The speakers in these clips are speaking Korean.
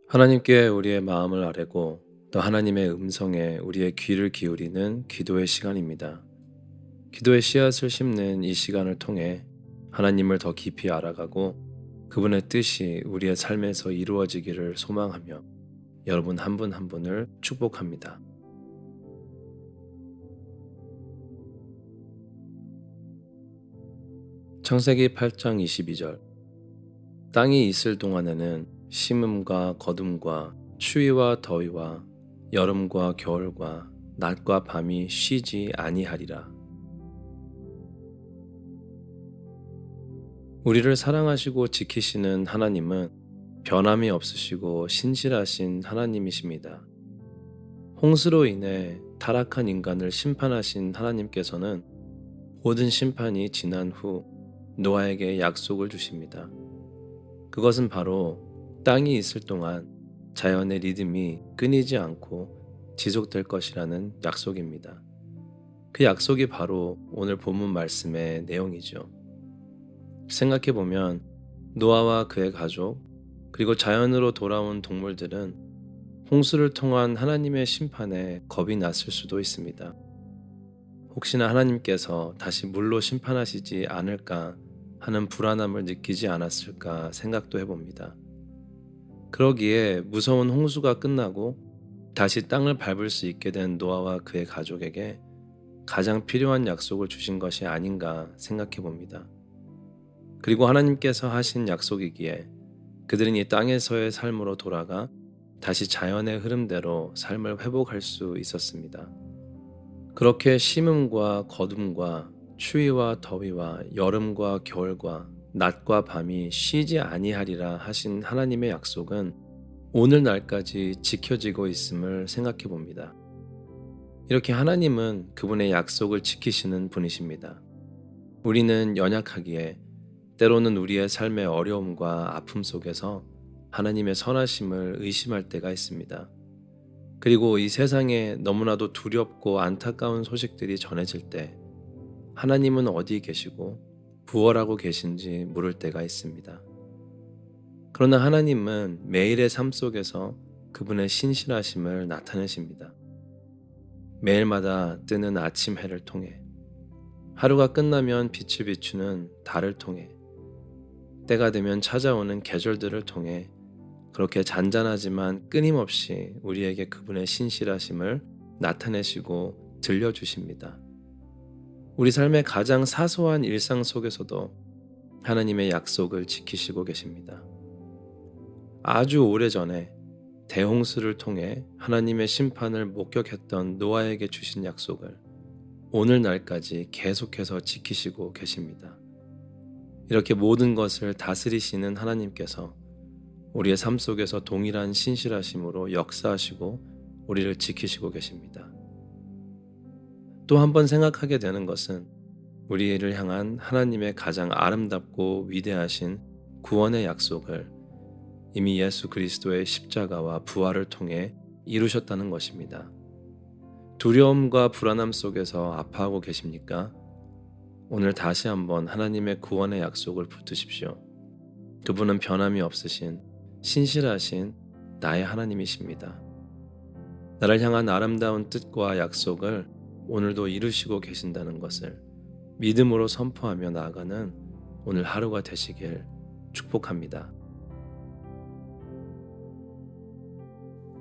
하나님께 우리의 마음을 아뢰고 또 하나님의 음성에 우리의 귀를 기울이는 기도의 시간입니다. 기도의 씨앗을 심는 이 시간을 통해 하나님을 더 깊이 알아가고 그분의 뜻이 우리의 삶에서 이루어지기를 소망하며 여러분 한 분 한 분을 축복합니다. 창세기 8장 22절. 땅이 있을 동안에는 심음과 거둠과 추위와 더위와 여름과 겨울과 낮과 밤이 쉬지 아니하리라. 우리를 사랑하시고 지키시는 하나님은 변함이 없으시고 신실하신 하나님이십니다. 홍수로 인해 타락한 인간을 심판하신 하나님께서는 모든 심판이 지난 후 노아에게 약속을 주십니다. 그것은 바로 땅이 있을 동안 자연의 리듬이 끊이지 않고 지속될 것이라는 약속입니다. 그 약속이 바로 오늘 본문 말씀의 내용이죠. 생각해보면 노아와 그의 가족, 그리고 자연으로 돌아온 동물들은 홍수를 통한 하나님의 심판에 겁이 났을 수도 있습니다. 혹시나 하나님께서 다시 물로 심판하시지 않을까 하는 불안함을 느끼지 않았을까 생각도 해봅니다. 그러기에 무서운 홍수가 끝나고 다시 땅을 밟을 수 있게 된 노아와 그의 가족에게 가장 필요한 약속을 주신 것이 아닌가 생각해 봅니다. 그리고 하나님께서 하신 약속이기에 그들은 이 땅에서의 삶으로 돌아가 다시 자연의 흐름대로 삶을 회복할 수 있었습니다. 그렇게 심음과 거둠과 추위와 더위와 여름과 겨울과 낮과 밤이 쉬지 아니하리라 하신 하나님의 약속은 오늘날까지 지켜지고 있음을 생각해 봅니다. 이렇게 하나님은 그분의 약속을 지키시는 분이십니다. 우리는 연약하기에 때로는 우리의 삶의 어려움과 아픔 속에서 하나님의 선하심을 의심할 때가 있습니다. 그리고 이 세상에 너무나도 두렵고 안타까운 소식들이 전해질 때 하나님은 어디 계시고 부활하고 계신지 물을 때가 있습니다. 그러나 하나님은 매일의 삶 속에서 그분의 신실하심을 나타내십니다. 매일마다 뜨는 아침 해를 통해, 하루가 끝나면 빛을 비추는 달을 통해, 때가 되면 찾아오는 계절들을 통해 그렇게 잔잔하지만 끊임없이 우리에게 그분의 신실하심을 나타내시고 들려주십니다. 우리 삶의 가장 사소한 일상 속에서도 하나님의 약속을 지키시고 계십니다. 아주 오래전에 대홍수를 통해 하나님의 심판을 목격했던 노아에게 주신 약속을 오늘날까지 계속해서 지키시고 계십니다. 이렇게 모든 것을 다스리시는 하나님께서 우리의 삶 속에서 동일한 신실하심으로 역사하시고 우리를 지키시고 계십니다. 또 한 번 생각하게 되는 것은 우리를 향한 하나님의 가장 아름답고 위대하신 구원의 약속을 이미 예수 그리스도의 십자가와 부활을 통해 이루셨다는 것입니다. 두려움과 불안함 속에서 아파하고 계십니까? 오늘 다시 한번 하나님의 구원의 약속을 붙드십시오. 그분은 변함이 없으신 신실하신 나의 하나님이십니다. 나를 향한 아름다운 뜻과 약속을 오늘도 이루시고 계신다는 것을 믿음으로 선포하며 나아가는 오늘 하루가 되시길 축복합니다.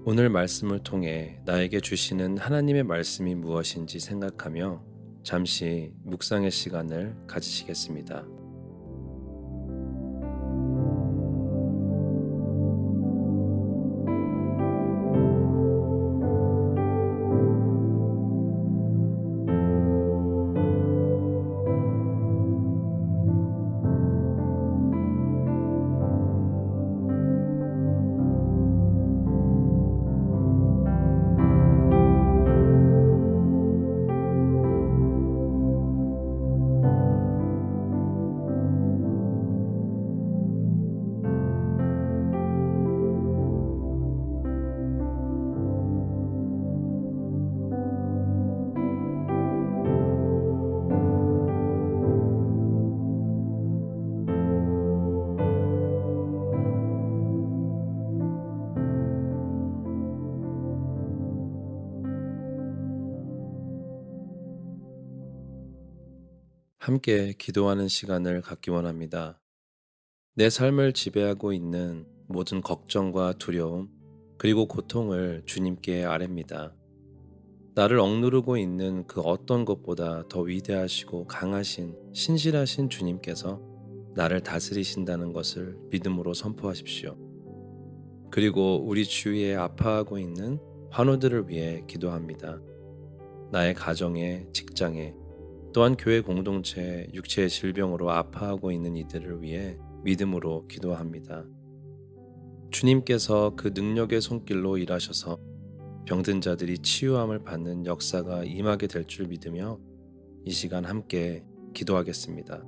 오늘 말씀을 통해 나에게 주시는 하나님의 말씀이 무엇인지 생각하며 잠시 묵상의 시간을 가지시겠습니다. 함께 기도하는 시간을 갖기 원합니다. 내 삶을 지배하고 있는 모든 걱정과 두려움, 그리고 고통을 주님께 아뢰입니다. 나를 억누르고 있는 그 어떤 것보다 더 위대하시고 강하신 신실하신 주님께서 나를 다스리신다는 것을 믿음으로 선포하십시오. 그리고 우리 주위에 아파하고 있는 환우들을 위해 기도합니다. 나의 가정에, 직장에, 또한 교회 공동체에 육체의 질병으로 아파하고 있는 이들을 위해 믿음으로 기도합니다. 주님께서 그 능력의 손길로 일하셔서 병든 자들이 치유함을 받는 역사가 임하게 될 줄 믿으며 이 시간 함께 기도하겠습니다.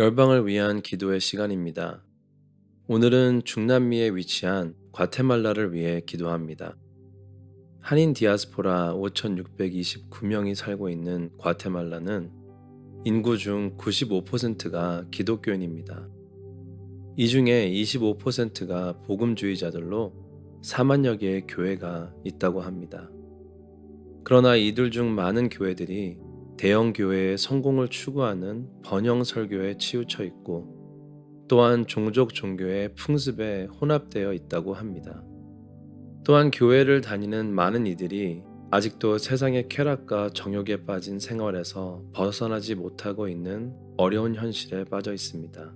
열방을 위한 기도의 시간입니다. 오늘은 중남미에 위치한 과테말라를 위해 기도합니다. 한인 디아스포라 5,629명이 살고 있는 과테말라는 인구 중 95%가 기독교인입니다. 이 중에 25%가 복음주의자들로 4만여 개의 교회가 있다고 합니다. 그러나 이들 중 많은 교회들이 대형 교회의 성공을 추구하는 번영 설교에 치우쳐 있고 또한 종족 종교의 풍습에 혼합되어 있다고 합니다. 또한 교회를 다니는 많은 이들이 아직도 세상의 쾌락과 정욕에 빠진 생활에서 벗어나지 못하고 있는 어려운 현실에 빠져 있습니다.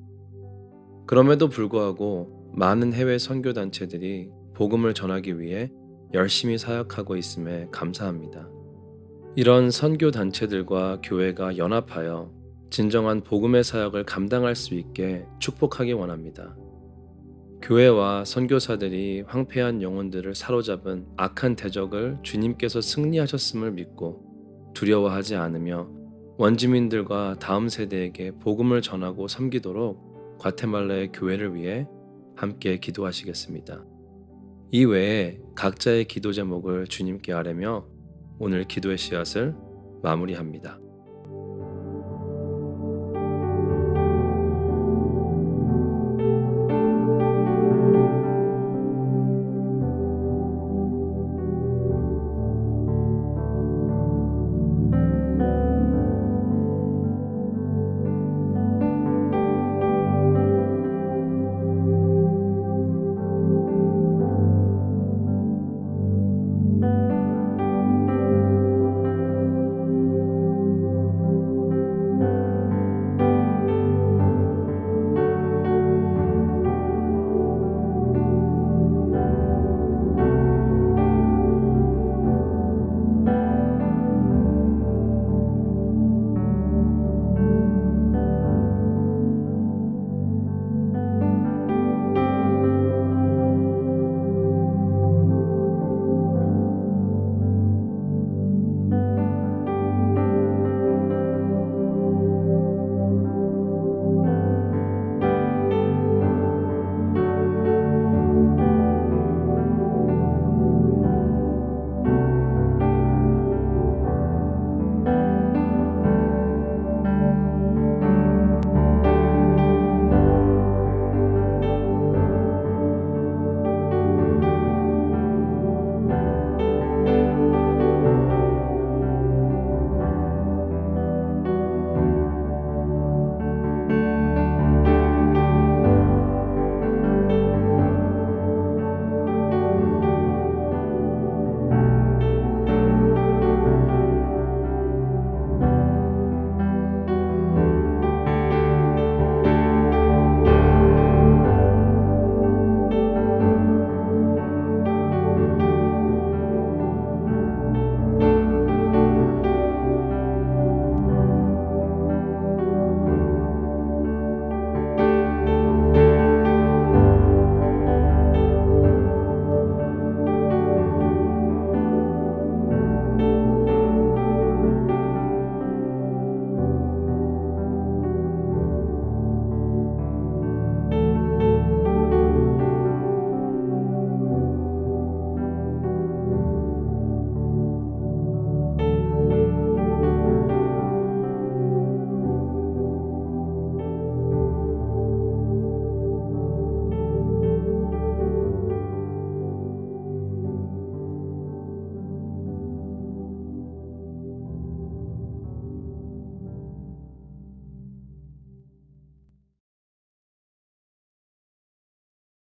그럼에도 불구하고 많은 해외 선교단체들이 복음을 전하기 위해 열심히 사역하고 있음에 감사합니다. 이런 선교단체들과 교회가 연합하여 진정한 복음의 사역을 감당할 수 있게 축복하기 원합니다. 교회와 선교사들이 황폐한 영혼들을 사로잡은 악한 대적을 주님께서 승리하셨음을 믿고 두려워하지 않으며 원주민들과 다음 세대에게 복음을 전하고 섬기도록 과테말라의 교회를 위해 함께 기도하시겠습니다. 이 외에 각자의 기도 제목을 주님께 아뢰며 오늘 기도의 씨앗을 마무리합니다.